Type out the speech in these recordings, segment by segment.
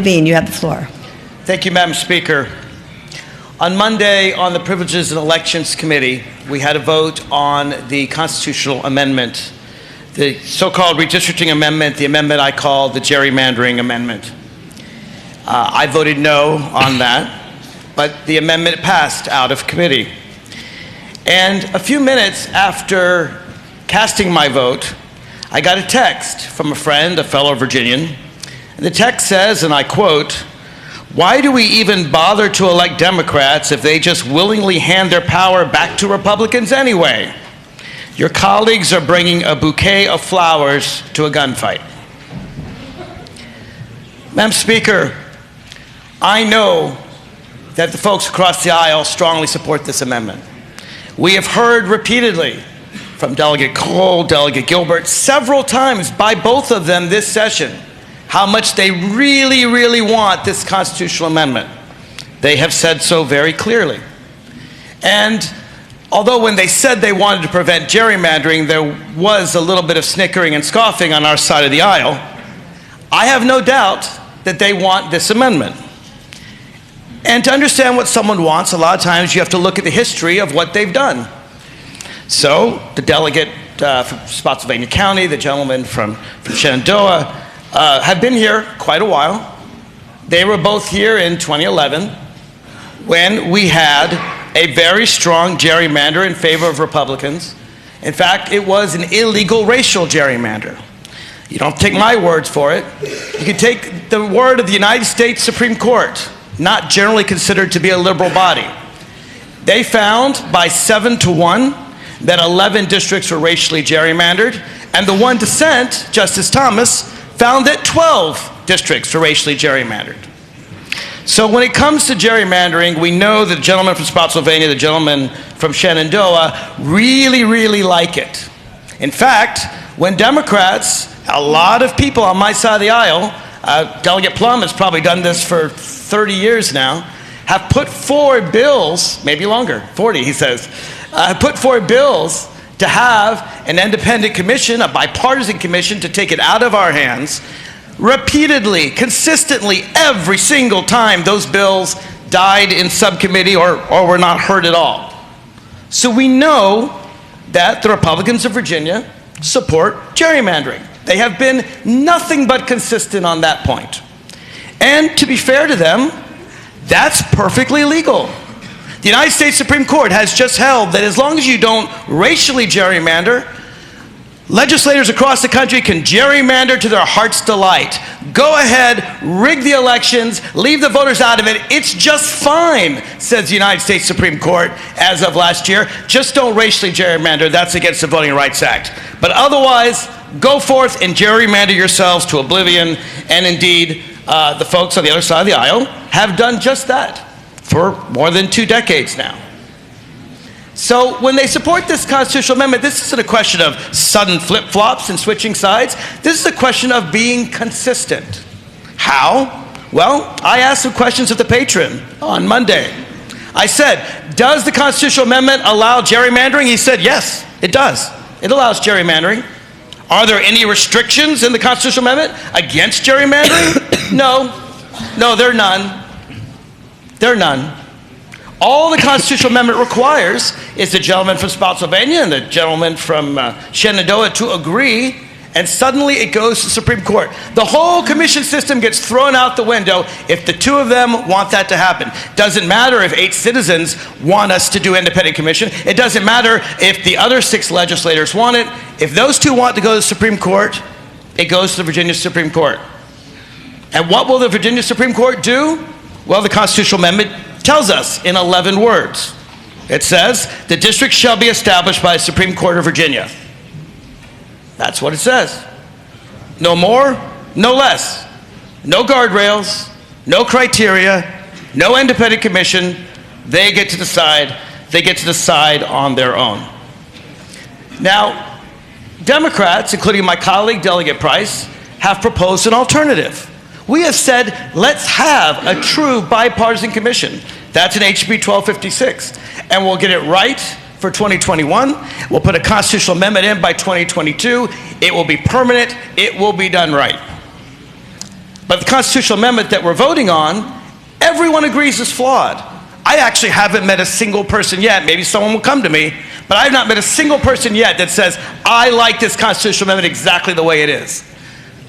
Levine, you have the floor. Thank you, Madam Speaker. On Monday, on the Privileges and Elections Committee, we had a vote on the constitutional amendment, the so-called redistricting amendment, the amendment I call the gerrymandering amendment. I voted no on that, but the amendment passed out of committee. And a few minutes after casting my vote, I got a text from a friend, a fellow Virginian. And the text says, and I quote, "Why do we even bother to elect Democrats if they just willingly hand their power back to Republicans anyway? Your colleagues are bringing a bouquet of flowers to a gunfight." Madam Speaker, I know that the folks across the aisle strongly support this amendment. We have heard repeatedly from Delegate Cole, Delegate Gilbert, several times by both of them this session, how much they really, really want this constitutional amendment. They have said so very clearly. And although when they said they wanted to prevent gerrymandering, there was a little bit of snickering and scoffing on our side of the aisle, I have no doubt that they want this amendment. And to understand what someone wants, a lot of times you have to look at the history of what they've done. So the delegate from Spotsylvania County, the gentleman from Shenandoah, have been here quite a while. They were both here in 2011 when we had a very strong gerrymander in favor of Republicans. In fact, it was an illegal racial gerrymander. You don't take my words for it. You can take the word of the United States Supreme Court, not generally considered to be a liberal body. They found by 7-1 that 11 districts were racially gerrymandered, and the one dissent, Justice Thomas, found that 12 districts were racially gerrymandered. So when it comes to gerrymandering, we know that the gentleman from Spotsylvania, the gentleman from Shenandoah, really, really like it. In fact, when Democrats, a lot of people on my side of the aisle, Delegate Plum has probably done this for 30 years now, have put forward bills, maybe longer, 40 he says, put forward bills to have an independent commission, a bipartisan commission, to take it out of our hands. Repeatedly, consistently, every single time those bills died in subcommittee or were not heard at all. So we know that the Republicans of Virginia support gerrymandering. They have been nothing but consistent on that point. And to be fair to them, that's perfectly legal. The United States Supreme Court has just held that as long as you don't racially gerrymander, legislators across the country can gerrymander to their heart's delight. Go ahead, rig the elections, leave the voters out of it. It's just fine, says the United States Supreme Court as of last year. Just don't racially gerrymander. That's against the Voting Rights Act. But otherwise, go forth and gerrymander yourselves to oblivion. And indeed, the folks on the other side of the aisle have done just that for more than 2 decades now. So when they support this constitutional amendment, this isn't a question of sudden flip-flops and switching sides. This is a question of being consistent. How? Well, I asked some questions of the patron on Monday. I said, does the constitutional amendment allow gerrymandering? He said, yes, it does. It allows gerrymandering. Are there any restrictions in the constitutional amendment against gerrymandering? No, there are none. There are none. All the constitutional amendment requires is the gentleman from Spotsylvania and the gentleman from Shenandoah to agree, and suddenly it goes to the Supreme Court. The whole commission system gets thrown out the window if the two of them want that to happen. Doesn't matter if 8 citizens want us to do independent commission. It doesn't matter if the other 6 legislators want it. If those 2 want to go to the Supreme Court, it goes to the Virginia Supreme Court. And what will the Virginia Supreme Court do? Well, the constitutional amendment tells us in 11 words. It says, the district shall be established by the Supreme Court of Virginia. That's what it says. No more, no less. No guardrails, no criteria, no independent commission. They get to decide. They get to decide on their own. Now, Democrats, including my colleague, Delegate Price, have proposed an alternative. We have said, let's have a true bipartisan commission. That's in HB 1256. And we'll get it right for 2021. We'll put a constitutional amendment in by 2022. It will be permanent. It will be done right. But the constitutional amendment that we're voting on, everyone agrees is flawed. I actually haven't met a single person yet, maybe someone will come to me, but I've not met a single person yet that says, I like this constitutional amendment exactly the way it is.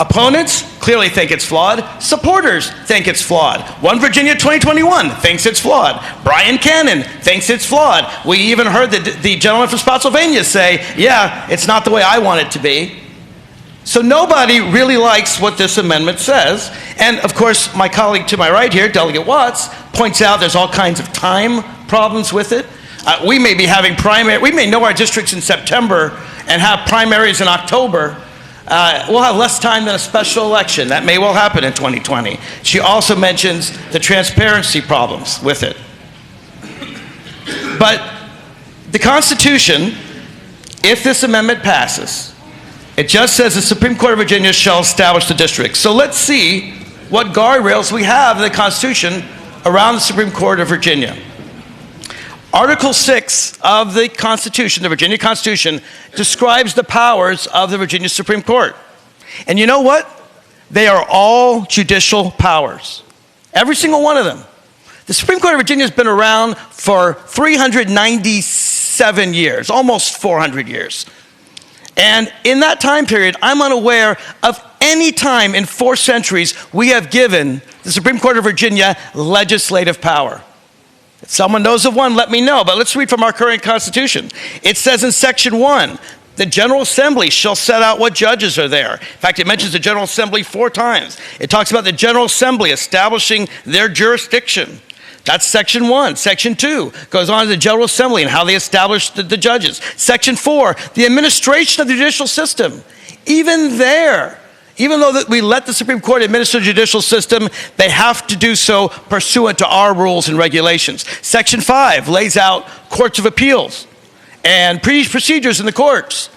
Opponents clearly think it's flawed. Supporters think it's flawed. One Virginia 2021 thinks it's flawed. Brian Cannon thinks it's flawed. We even heard the gentleman from Spotsylvania say, yeah, it's not the way I want it to be. So nobody really likes what this amendment says. And of course, my colleague to my right here, Delegate Watts, points out there's all kinds of time problems with it. We may be having we may know our districts in September and have primaries in October. We'll have less time than a special election. That may well happen in 2020. She also mentions the transparency problems with it. But the Constitution, if this amendment passes, it just says the Supreme Court of Virginia shall establish the districts. So let's see what guardrails we have in the Constitution around the Supreme Court of Virginia. Article 6 of the Constitution, the Virginia Constitution, describes the powers of the Virginia Supreme Court. And you know what? They are all judicial powers. Every single one of them. The Supreme Court of Virginia has been around for 397 years, almost 400 years. And in that time period, I'm unaware of any time in 4 centuries we have given the Supreme Court of Virginia legislative power. If someone knows of one, let me know. But let's read from our current Constitution. It says in Section 1, the General Assembly shall set out what judges are there. In fact, it mentions the General Assembly 4 times. It talks about the General Assembly establishing their jurisdiction. That's Section 1. Section 2 goes on to the General Assembly and how they establish the judges. Section 4, the administration of the judicial system. Even there, even though that we let the Supreme Court administer the judicial system, they have to do so pursuant to our rules and regulations. Section 5 lays out courts of appeals and procedures in the courts.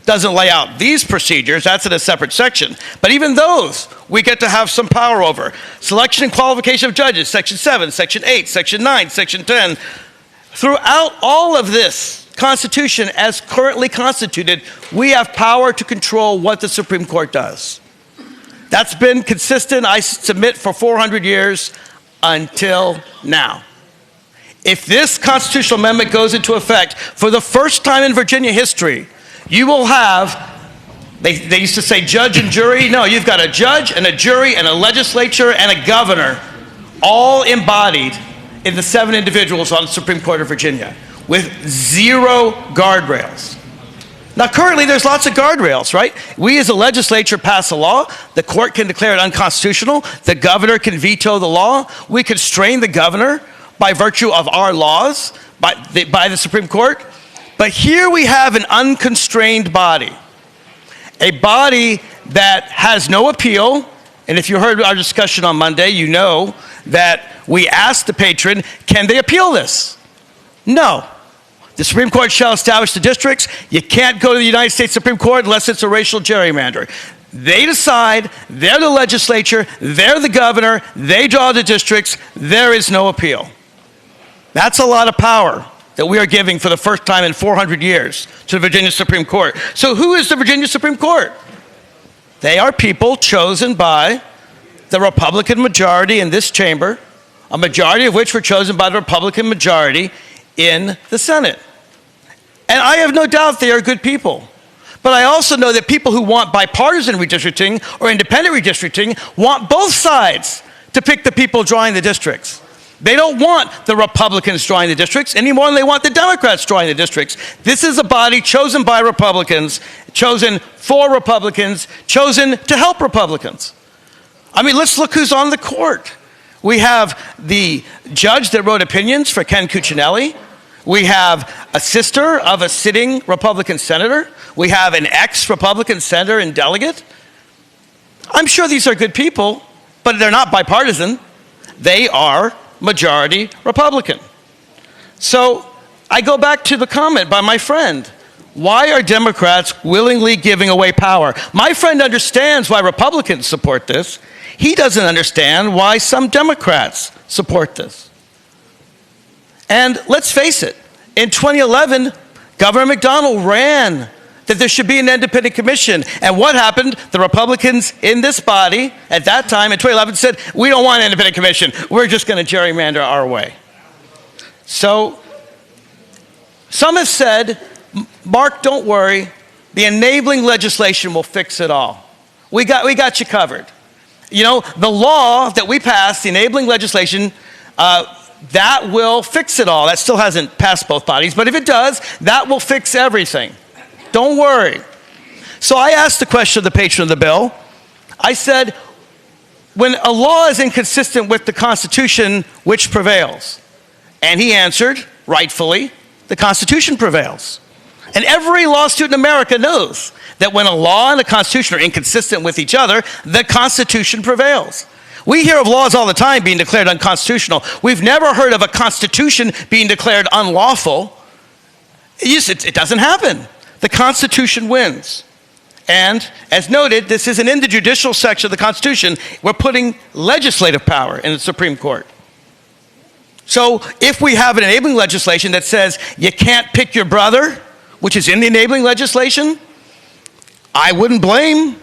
Doesn't lay out these procedures, that's in a separate section. But even those, we get to have some power over. Selection and qualification of judges, Section 7, Section 8, Section 9, Section 10. Throughout all of this Constitution, as currently constituted, we have power to control what the Supreme Court does. That's been consistent, I submit, for 400 years until now. If this constitutional amendment goes into effect, for the first time in Virginia history, you will have, they used to say judge and jury. No, you've got a judge and a jury and a legislature and a governor all embodied in the 7 individuals on the Supreme Court of Virginia with 0 guardrails. Now, currently, there's lots of guardrails, right? We as a legislature pass a law. The court can declare it unconstitutional. The governor can veto the law. We constrain the governor by virtue of our laws by the Supreme Court. But here we have an unconstrained body, a body that has no appeal. And if you heard our discussion on Monday, you know that we asked the patron, can they appeal this? No. The Supreme Court shall establish the districts. You can't go to the United States Supreme Court unless it's a racial gerrymander. They decide, they're the legislature, they're the governor, they draw the districts, there is no appeal. That's a lot of power that we are giving for the first time in 400 years to the Virginia Supreme Court. So who is the Virginia Supreme Court? They are people chosen by the Republican majority in this chamber, a majority of which were chosen by the Republican majority in the Senate. And I have no doubt they are good people. But I also know that people who want bipartisan redistricting or independent redistricting want both sides to pick the people drawing the districts. They don't want the Republicans drawing the districts any more than they want the Democrats drawing the districts. This is a body chosen by Republicans, chosen for Republicans, chosen to help Republicans. I mean, let's look who's on the court. We have the judge that wrote opinions for Ken Cuccinelli. We have a sister of a sitting Republican senator. We have an ex-Republican senator and delegate. I'm sure these are good people, but they're not bipartisan. They are majority Republican. So I go back to the comment by my friend. Why are Democrats willingly giving away power? My friend understands why Republicans support this. He doesn't understand why some Democrats support this. And let's face it, in 2011, Governor McDonnell ran that there should be an independent commission. And what happened? The Republicans in this body at that time in 2011 said, we don't want an independent commission. We're just going to gerrymander our way. So some have said, Mark, don't worry. The enabling legislation will fix it all. We got you covered. You know, the law that we passed, the enabling legislation, that will fix it all. That still hasn't passed both bodies, but if it does, that will fix everything. Don't worry. So I asked the question of the patron of the bill. I said, when a law is inconsistent with the Constitution, which prevails? And he answered, rightfully, the Constitution prevails. And every law student in America knows that when a law and the Constitution are inconsistent with each other, the Constitution prevails. We hear of laws all the time being declared unconstitutional. We've never heard of a Constitution being declared unlawful. It doesn't happen. The Constitution wins. And as noted, this isn't in the judicial section of the Constitution. We're putting legislative power in the Supreme Court. So if we have an enabling legislation that says you can't pick your brother, which is in the enabling legislation, I wouldn't blame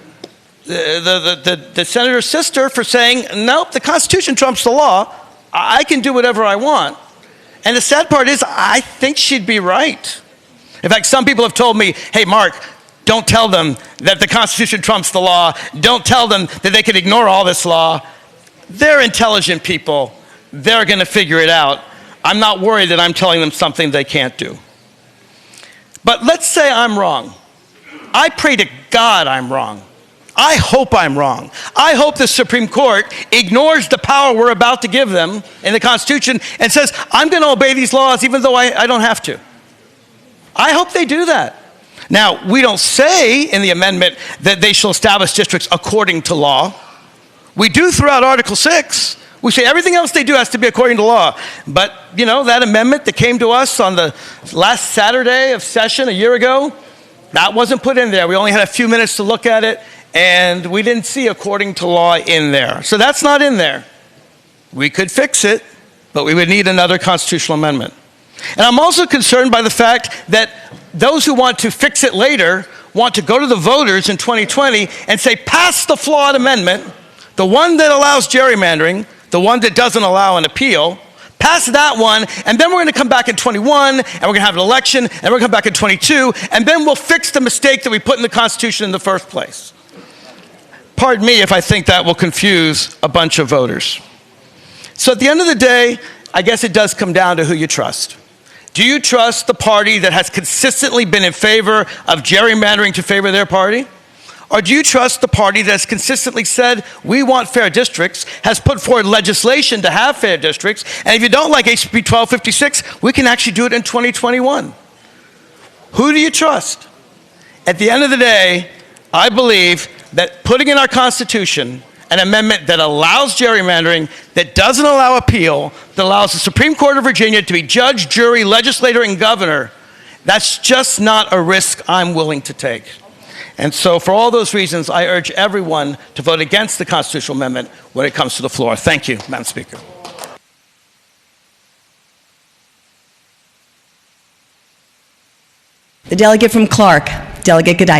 the senator's sister for saying, nope, the Constitution trumps the law. I can do whatever I want. And the sad part is, I think she'd be right. In fact, some people have told me, hey, Mark, don't tell them that the Constitution trumps the law. Don't tell them that they can ignore all this law. They're intelligent people. They're going to figure it out. I'm not worried that I'm telling them something they can't do. But let's say I'm wrong. I pray to God I'm wrong. I hope I'm wrong. I hope the Supreme Court ignores the power we're about to give them in the Constitution and says, I'm going to obey these laws even though I don't have to. I hope they do that. Now, we don't say in the amendment that they shall establish districts according to law. We do throughout Article 6. We say everything else they do has to be according to law. But, you know, that amendment that came to us on the last Saturday of session a year ago, that wasn't put in there. We only had a few minutes to look at it, and we didn't see according to law in there. So that's not in there. We could fix it, but we would need another constitutional amendment. And I'm also concerned by the fact that those who want to fix it later want to go to the voters in 2020 and say, pass the flawed amendment, the one that allows gerrymandering, the one that doesn't allow an appeal, pass that one, and then we're going to come back in 21, and we're going to have an election, and we're going to come back in 22, and then we'll fix the mistake that we put in the Constitution in the first place. Pardon me if I think that will confuse a bunch of voters. So at the end of the day, I guess it does come down to who you trust. Do you trust the party that has consistently been in favor of gerrymandering to favor their party? Or do you trust the party that has consistently said, we want fair districts, has put forward legislation to have fair districts, and if you don't like HB 1256, we can actually do it in 2021? Who do you trust? At the end of the day, I believe that putting in our Constitution an amendment that allows gerrymandering, that doesn't allow appeal, that allows the Supreme Court of Virginia to be judge, jury, legislator, and governor, that's just not a risk I'm willing to take. And so for all those reasons, I urge everyone to vote against the constitutional amendment when it comes to the floor. Thank you, Madam Speaker. The delegate from Clark, Delegate Levine.